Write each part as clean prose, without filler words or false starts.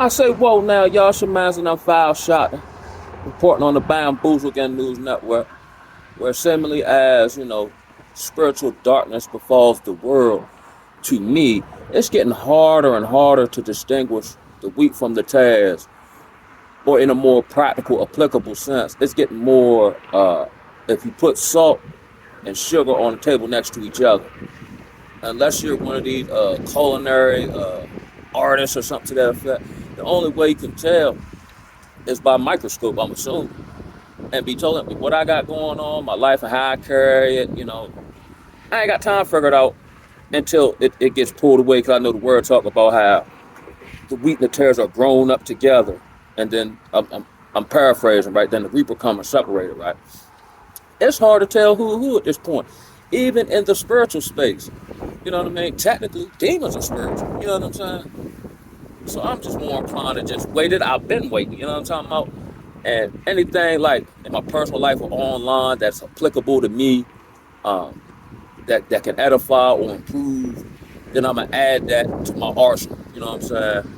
I say, whoa, now Yasha Manson and Foul Shot reporting on the Bamboozle Gang News Network, where seemingly as, spiritual darkness befalls the world, to me, it's getting harder and harder to distinguish the wheat from the tares, or in a more practical, applicable sense. It's getting more, if you put salt and sugar on the table next to each other, unless you're one of these culinary artists or something to that effect, the only way you can tell is by microscope, I'm assuming, and be telling me what I got going on, my life and how I carry it. I ain't got time to figure it out until it gets pulled away, because I know the word talk about how the wheat and the tares are grown up together, and then I'm paraphrasing, right? Then the reaper come and separate it, right? It's hard to tell who at this point, even in the spiritual space. You know what I mean? Technically, demons are spiritual. You know what I'm saying? So I'm just more inclined to just wait it. I've been waiting. You know what I'm talking about? And anything like in my personal life or online that's applicable to me, um, that can edify or improve, then I'm gonna add that to my arsenal. You know what I'm saying?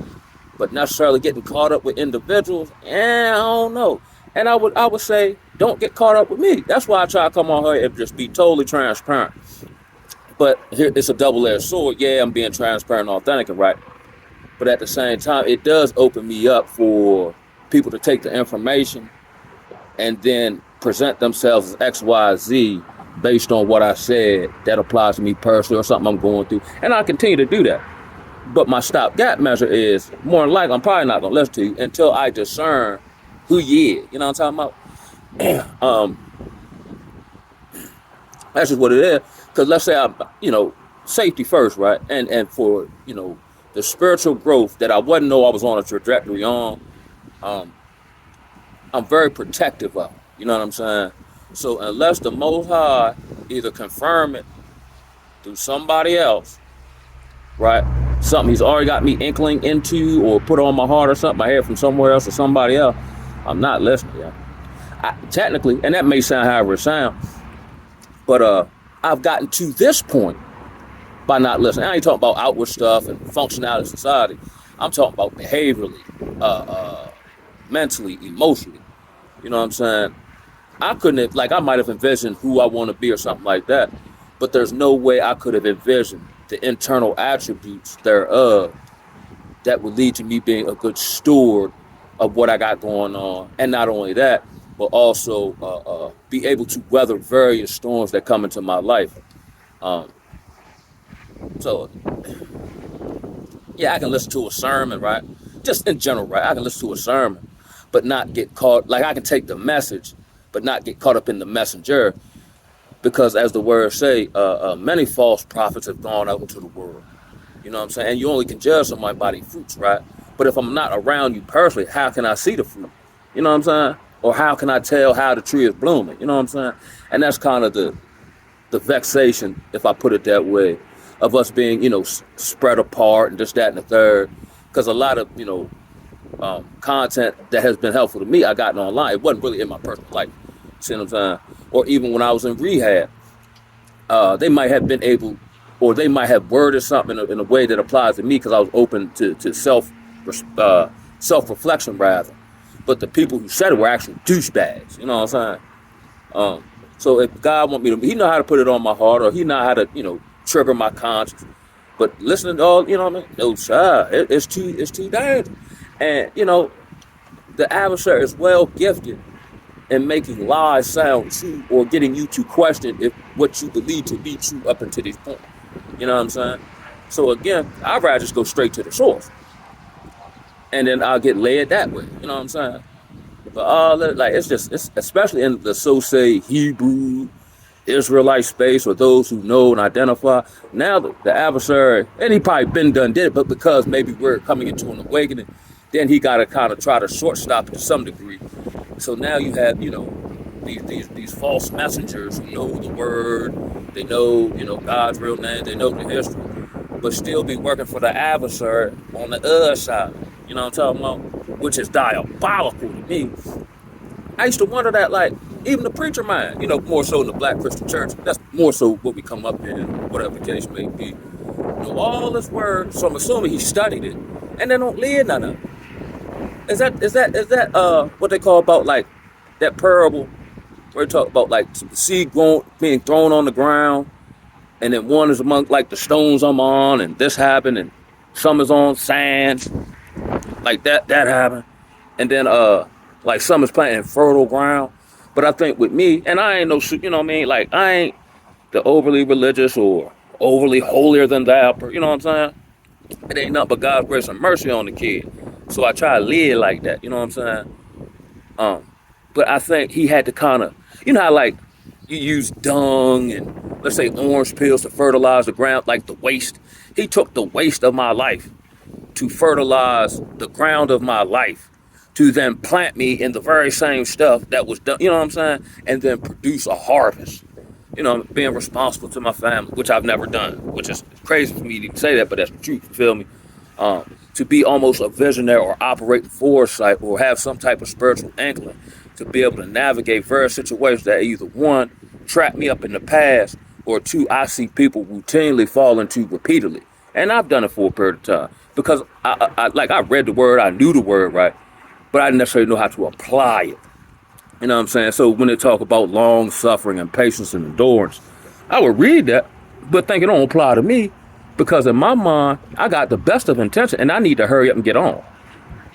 But necessarily getting caught up with individuals, I don't know. And I would say, don't get caught up with me. That's why I try to come on here and just be totally transparent. But here it's a double-edged sword. Yeah, I'm being transparent and authentic and right. But at the same time, it does open me up for people to take the information and then present themselves as X, Y, Z based on what I said that applies to me personally or something I'm going through. And I continue to do that. But my stopgap measure is, more than likely, I'm probably not going to listen to you until I discern who you is. You know what I'm talking about? That's just what it is. Because let's say safety first, right? And for, the spiritual growth that I wouldn't know I was on a trajectory on, um, I'm very protective of. You know what I'm saying? So unless the Most High either confirm it through somebody else, right? Something he's already got me inkling into or put on my heart or something I hear from somewhere else or somebody else, I'm not listening. Technically, and that may sound however it sounds, but I've gotten to this point by not listening. I ain't talking about outward stuff and functionality of society. I'm talking about behaviorally, mentally, emotionally. You know what I'm saying? I couldn't have, I might have envisioned who I want to be or something like that, but there's no way I could have envisioned the internal attributes thereof that would lead to me being a good steward of what I got going on. And not only that, but also be able to weather various storms that come into my life. Um, so, yeah, I can listen to a sermon, right? Just in general, right? I can listen to a sermon, but not get caught, I can take the message, but not get caught up in the messenger. Because as the words say, many false prophets have gone out into the world. You know what I'm saying? And you only can judge somebody by their fruits, right? But if I'm not around you personally, how can I see the fruit? You know what I'm saying? Or how can I tell how the tree is blooming? You know what I'm saying? And that's kind of the vexation, if I put it that way, of us being, spread apart and just that and the third. Because a lot of, content that has been helpful to me, I gotten online. It wasn't really in my personal life. See what I'm saying? Or even when I was in rehab, they might have been able, or they might have worded something in a way that applies to me because I was open to self-reflection rather. But the people who said it were actually douchebags. You know what I'm saying? So if God want me to, he know how to put it on my heart, or he know how to, trigger my conscience. But listening to all, what I mean? No, sir, it's too dangerous. And, the adversary is well gifted in making lies sound true, or getting you to question if what you believe to be true up until this point. You know what I'm saying? So again, I'd rather just go straight to the source. And then I'll get led that way. You know what I'm saying? But it's especially in the so-say Hebrew, Israelite space, or those who know and identify. Now the adversary, and he probably did it, but because maybe we're coming into an awakening, then he got to kind of try to shortstop it to some degree. So now you have, these false messengers who know the word, they know, God's real name, they know the history, but still be working for the adversary on the other side. You know what I'm talking about? Which is diabolical to me. I used to wonder that, even the preacher man, more so in the Black Christian church, that's more so what we come up in, whatever the case may be. All this word, so I'm assuming he studied it, and they don't live none of it. Is that what they call about like that parable where they talk about like the seed being thrown on the ground, and then one is among like the stones I'm on, and this happened, and some is on sand, like that happened, and then like some is planted in fertile ground. But I think with me, and I ain't no you know what I mean, like I ain't the overly religious or overly holier than thou, you know what I'm saying? It ain't nothing but God's grace and mercy on the kid. So I try to live like that, you know what I'm saying? Um, but I think he had to kind of, you know how like you use dung and let's say orange peels to fertilize the ground, like the waste. He took the waste of my life to fertilize the ground of my life to then plant me in the very same stuff that was done, you know what I'm saying? And then produce a harvest. You know, being responsible to my family, which I've never done, which is crazy for me to even say that, but that's the truth, you feel me? To be almost a visionary or operate in foresight or have some type of spiritual inkling to be able to navigate various situations that either one, trap me up in the past, or two, I see people routinely fall into repeatedly. And I've done it for a period of time because I read the word, I knew the word, right? But I didn't necessarily know how to apply it. You know what I'm saying? So when they talk about long suffering and patience and endurance, I would read that, but think it don't apply to me because in my mind, I got the best of intention and I need to hurry up and get on.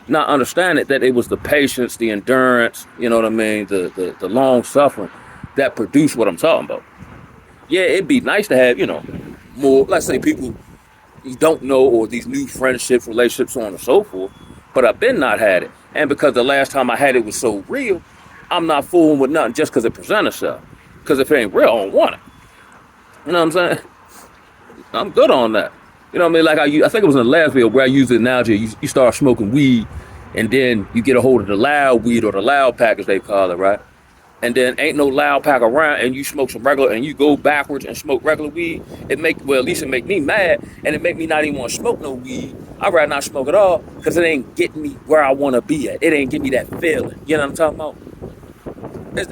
Not understanding that it was the patience, the endurance, you know what I mean, the long suffering that produced what I'm talking about. Yeah, it'd be nice to have, you know, more, let's say people you don't know or these new friendships, relationships, so on and so forth, but I've been not had it. And because the last time I had it was so real, I'm not fooling with nothing just because it presents itself. Because if it ain't real, I don't want it. You know what I'm saying? I'm good on that. You know what I mean? Like I think it was in the last video where I used the analogy. You start smoking weed, and then you get a hold of the loud weed or the loud pack as they call it, right? And then ain't no loud pack around, and you smoke some regular, and you go backwards and smoke regular weed. At least it make me mad, and it make me not even want to smoke no weed. I'd rather not smoke at all because it ain't getting me where I want to be at. It ain't giving me that feeling. You know what I'm talking about?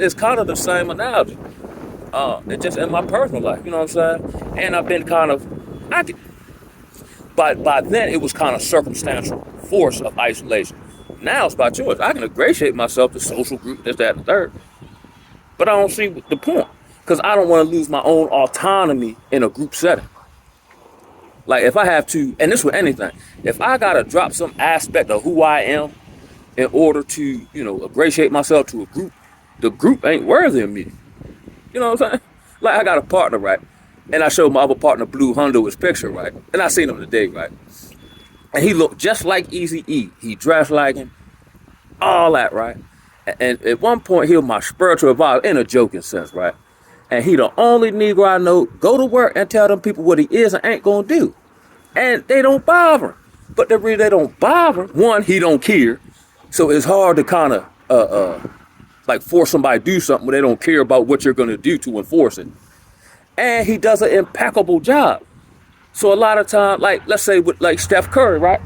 It's kind of the same analogy. It's just in my personal life, you know what I'm saying? And I've been kind of, I could, by then it was kind of circumstantial force of isolation. Now it's by choice. I can ingratiate myself to social group, this, that, and the third. But I don't see the point because I don't want to lose my own autonomy in a group setting. Like if I have to, and this with anything, if I gotta drop some aspect of who I am in order to, you know, ingratiate myself to a group, the group ain't worthy of me. You know what I'm saying? Like I got a partner, right? And I showed my other partner Blue Hundo his picture, right? And I seen him today, right? And he looked just like Eazy-E. He dressed like him, all that, right? And at one point he was my spiritual advisor in a joking sense, right? And he the only Negro I know go to work and tell them people what he is and ain't gonna do. And they don't bother him. But the reason they don't bother him, one, he don't care. So it's hard to kind of like force somebody to do something when they don't care about what you're gonna do to enforce it. And he does an impeccable job. So a lot of time, like let's say with like Steph Curry, right?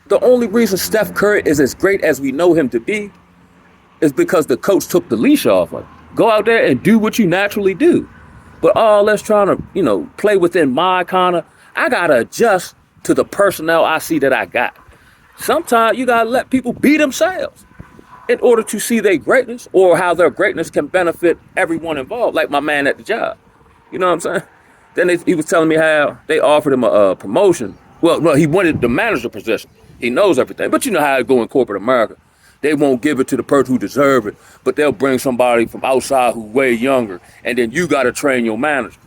The only reason Steph Curry is as great as we know him to be is because the coach took the leash off. Like, go out there and do what you naturally do. But all that's trying to, you know, play within my kind of, I gotta adjust to the personnel I see that I got. Sometimes you gotta let people be themselves in order to see their greatness or how their greatness can benefit everyone involved, like my man at the job. You know what I'm saying? Then he was telling me how they offered him a promotion. Well, no, he wanted the manager position. He knows everything. But you know how it go in corporate America. They won't give it to the person who deserve it, but they'll bring somebody from outside who's way younger, and then you got to train your manager.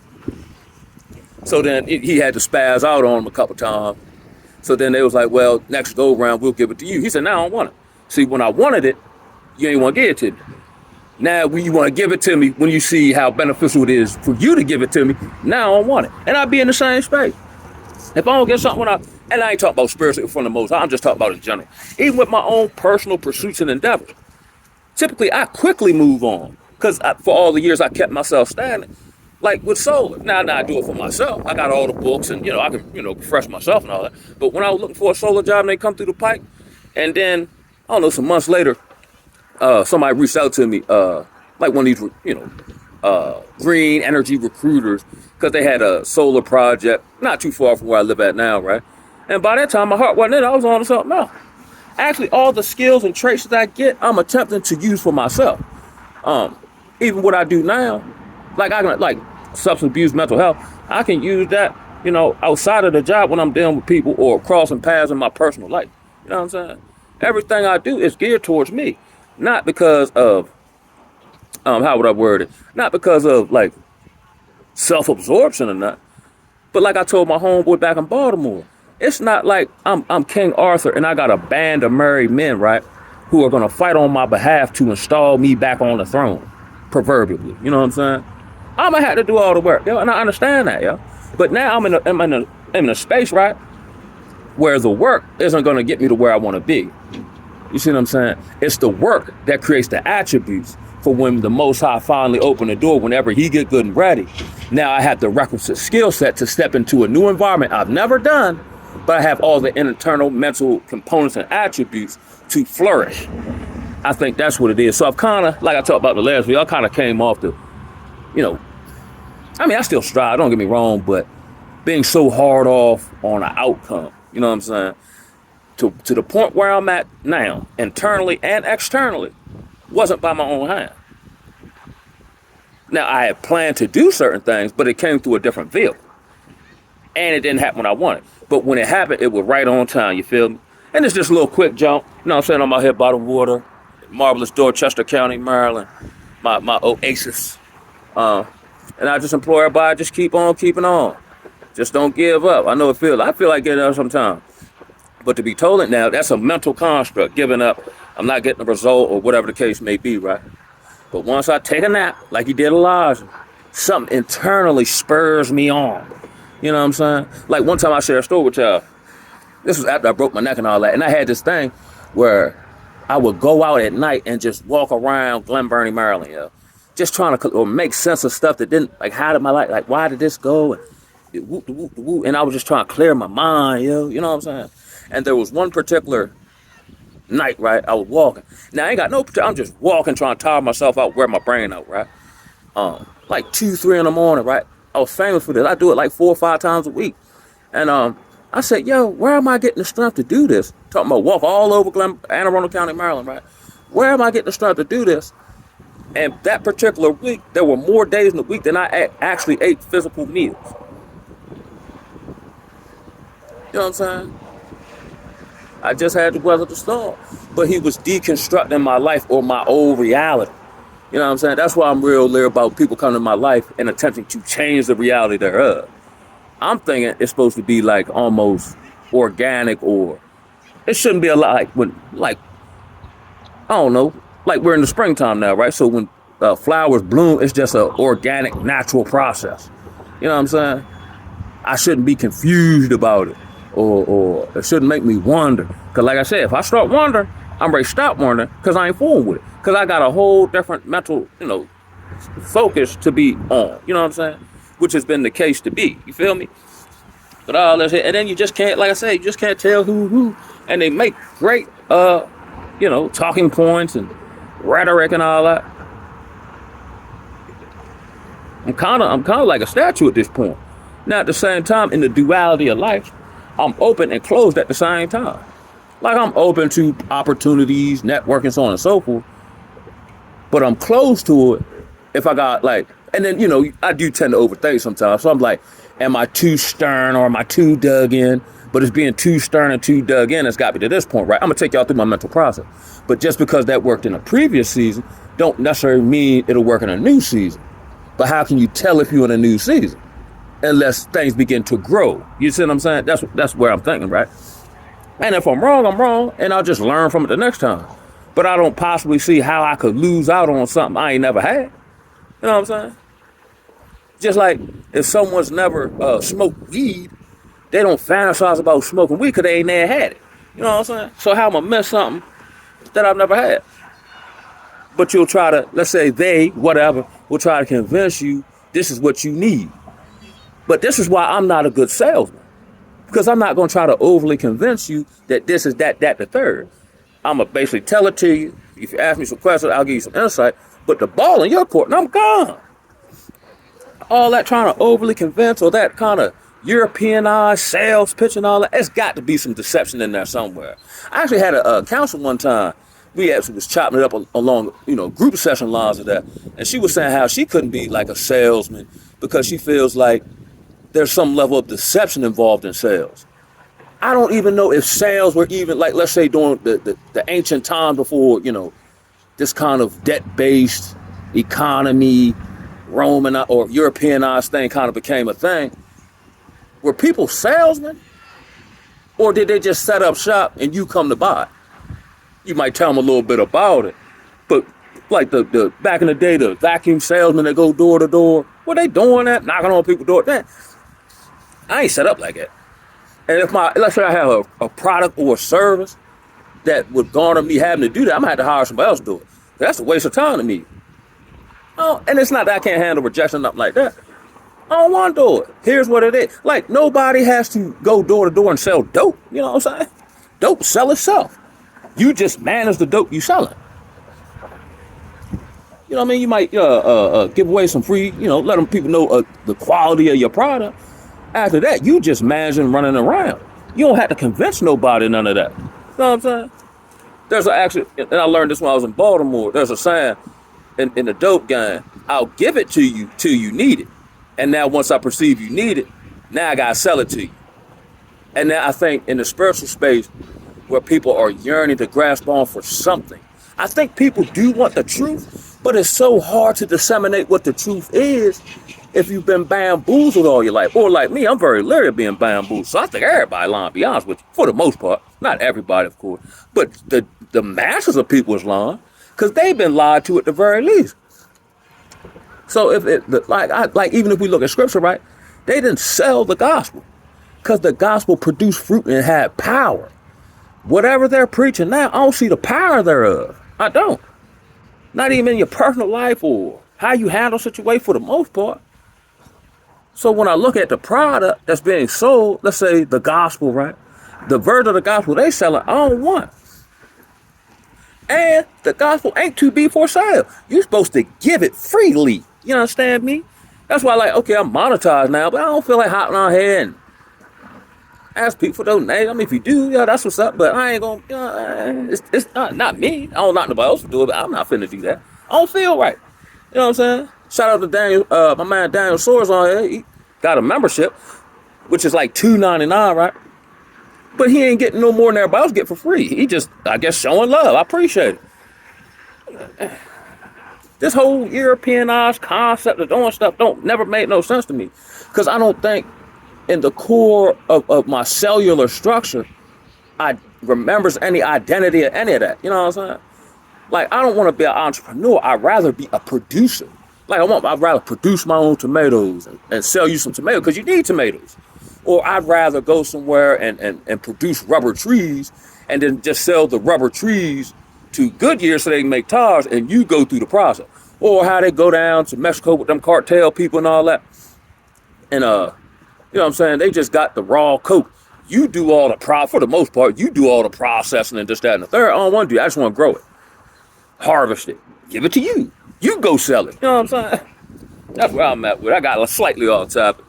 So then he had to spaz out on him a couple times. So then they was like, well, next go round, we'll give it to you. He said, no, I don't want it. See, when I wanted it, you ain't want to give it to me. Now, when you want to give it to me, when you see how beneficial it is for you to give it to me, now I don't want it. And I'd be in the same space. If I don't get something and I ain't talking about spiritually from the most, I'm just talking about in general. Even with my own personal pursuits and endeavors, typically I quickly move on because for all the years I kept myself standing. Like with solar, now I do it for myself. I got all the books and, you know, I can, you know, refresh myself and all that. But when I was looking for a solar job and they come through the pipe, and then, I don't know, some months later, somebody reached out to me, like one of these, you know, green energy recruiters, because they had a solar project not too far from where I live at now, right? And by that time, my heart wasn't in it. I was on to something else. Actually, all the skills and traits that I get, I'm attempting to use for myself. Um, Even what I do now, like I can like substance abuse, mental health, I can use that, outside of the job when I'm dealing with people or crossing paths in my personal life. You know what I'm saying? Everything I do is geared towards me, not because of how would I word it? Not because of like self-absorption or not, but like I told my homeboy back in Baltimore, it's not like I'm King Arthur and I got a band of married men, right, who are gonna fight on my behalf to install me back on the throne, proverbially. You know what I'm saying? I'm gonna have to do all the work, and I understand that, But now I'm in a space, right, where the work isn't gonna get me to where I want to be. You see what I'm saying? It's the work that creates the attributes for when the Most High finally open the door, whenever he get good and ready. Now I have the requisite skill set to step into a new environment I've never done, but I have all the internal mental components and attributes to flourish. I think that's what it is. So I've kind of, like I talked about the last week, I kind of came off the, you know, I still strive, don't get me wrong, but being so hard off on an outcome, you know what I'm saying? To the point where I'm at now, internally and externally, wasn't by my own hand. Now, I had planned to do certain things, but it came through a different vehicle. And it didn't happen when I wanted. But when it happened, it was right on time, you feel me? And it's just a little quick jump. You know what I'm saying? I'm out here by the water, marvelous Dorchester County, Maryland, my oasis. And I just implore everybody, just keep on keeping on. Just don't give up. I feel like getting up sometimes. But to be told it now, that's a mental construct, giving up. I'm not getting a result or whatever the case may be, right? But once I take a nap, like he did Elijah, something internally spurs me on. You know what I'm saying? Like one time I shared a story with y'all. This was after I broke my neck and all that. And I had this thing where I would go out at night and just walk around Glen Burnie, Maryland, just trying to make sense of stuff that didn't, like, how did my life, like, why did this go? And whoop, whoop, whoop. And I was just trying to clear my mind, you know what I'm saying? And there was one particular night, right, I was walking. Now, I ain't got I'm just walking, trying to tire myself out, wear my brain out, right? Like 2, 3 in the morning, right? I was famous for this. I do it like 4 or 5 times a week. And I said, where am I getting the strength to do this? Talking about walk all over Anne Arundel County, Maryland, right? Where am I getting the strength to do this? And that particular week, there were more days in the week than I actually ate physical meals. You know what I'm saying? I just had to weather the storm. But he was deconstructing my life or my old reality. You know what I'm saying? That's why I'm real leery about people coming to my life and attempting to change the reality thereof. I'm thinking it's supposed to be like almost organic, or it shouldn't be a lot like I don't know, like we're in the springtime now, right? So when flowers bloom, it's just an organic, natural process. You know what I'm saying? I shouldn't be confused about it, or it shouldn't make me wonder. Because like I said, if I start wondering, I'm ready to stop wondering because I ain't fooling with it. Because I got a whole different mental, focus to be on. You know what I'm saying? Which has been the case to be. You feel me? But all this, and then you just can't, like I said, you just can't tell who. And they make great, talking points and rhetoric and all that. I'm kind of like a statue at this point. Now, at the same time, in the duality of life, I'm open and closed at the same time. Like I'm open to opportunities, networking, so on and so forth. But I'm closed to it if I got and then, I do tend to overthink sometimes. So I'm like, am I too stern or am I too dug in? But it's being too stern and too dug in that's got me to this point, right? I'm going to take y'all through my mental process. But just because that worked in a previous season don't necessarily mean it'll work in a new season. But how can you tell if you're in a new season? Unless things begin to grow. You see what I'm saying? That's where I'm thinking, right? And if I'm wrong, and I'll just learn from it the next time. But I don't possibly see how I could lose out on something I ain't never had. You know what I'm saying? Just like if someone's never smoked weed, they don't fantasize about smoking weed because they ain't never had it. You know what I'm saying? So how am I miss something that I've never had? But you'll try to, let's say will try to convince you this is what you need. But this is why I'm not a good salesman. Because I'm not going to try to overly convince you that this is that, the third. I'm going to basically tell it to you. If you ask me some questions, I'll give you some insight. But the ball in your court, and I'm gone. All that trying to overly convince or that kind of Europeanized sales pitch and all that. It's got to be some deception in there somewhere. I actually had a counsel one time. We actually was chopping it up along, group session lines of that. And she was saying how she couldn't be like a salesman because she feels like there's some level of deception involved in sales. I don't even know if sales were even like, let's say during the ancient times before, this kind of debt-based economy, Roman or Europeanized thing kind of became a thing. Were people salesmen? Or did they just set up shop and you come to buy? You might tell them a little bit about it. But like the back in the day, the vacuum salesmen that go door to door, were they doing that? Knocking on people's door? Man, I ain't set up like that. And if let's say I have a product or a service that would garner me having to do that, I'm gonna have to hire somebody else to do it. That's a waste of time to me. Oh, and it's not that I can't handle rejection, nothing like that. I don't want to do it. Here's what it is. Like, nobody has to go door to door and sell dope. You know what I'm saying? Dope sell itself. You just manage the dope you selling. You know what I mean? You might give away some free, let them people know the quality of your product. After that, you just managing running around. You don't have to convince nobody none of that. You know what I'm saying? There's and I learned this when I was in Baltimore. There's a saying in the dope game, I'll give it to you till you need it. And now once I perceive you need it, now I gotta sell it to you. And now I think in the spiritual space where people are yearning to grasp on for something, I think people do want the truth, but it's so hard to disseminate what the truth is if you've been bamboozled all your life. Or like me, I'm very leery of being bamboozled. So I think everybody lying, to be honest with you, for the most part. Not everybody, of course. But the masses of people is lying because they've been lied to at the very least. So even if we look at scripture, right, they didn't sell the gospel because the gospel produced fruit and had power. Whatever they're preaching now, I don't see the power thereof. I don't. Not even in your personal life or how you handle situations for the most part. So when I look at the product that's being sold, let's say the gospel, right? The version of the gospel they selling, I don't want. And the gospel ain't to be for sale. You're supposed to give it freely. You understand me? That's why, okay, I'm monetized now, but I don't feel like hopping on here and ask people for donate. I mean, if you do, that's what's up. But I ain't gonna, it's not me. I don't knock nobody else to do it, but I'm not finna do that. I don't feel right. You know what I'm saying? Shout out to Daniel, my man Daniel Soares on here. He got a membership, which is like $2.99, right? But he ain't getting no more than everybody else get for free. He just, I guess, showing love. I appreciate it. This whole Europeanized concept of doing stuff never made no sense to me. Because I don't think in the core of my cellular structure, I remembers any identity or any of that. You know what I'm saying? Like, I don't want to be an entrepreneur. I'd rather be a producer. Like, I'd rather produce my own tomatoes and sell you some tomatoes because you need tomatoes. Or I'd rather go somewhere and produce rubber trees and then just sell the rubber trees to Goodyear so they can make tires and you go through the process. Or how they go down to Mexico with them cartel people and all that. And, you know what I'm saying? They just got the raw coke. You do all for the most part, you do all the processing and this, that, and the third. I don't want to do that. I just want to grow it. Harvest it. Give it to you. You go sell it. You know what I'm saying? That's where I'm at with it. I got slightly off topic.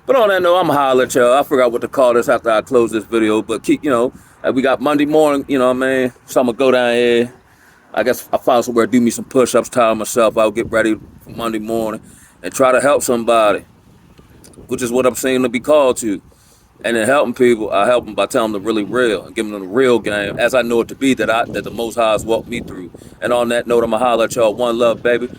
But on that note, I'm going to holler at y'all. I forgot what to call this after I close this video. But keep, we got Monday morning, you know what I mean? So I'm going to go down here. I guess I found somewhere to do me some push-ups, tire myself. I'll get ready for Monday morning and try to help somebody, which is what I'm saying to be called to. And in helping people, I help them by telling them the really real and giving them the real game as I know it to be that the Most High has walked me through. And on that note, I'm going to holler at y'all. One love, baby.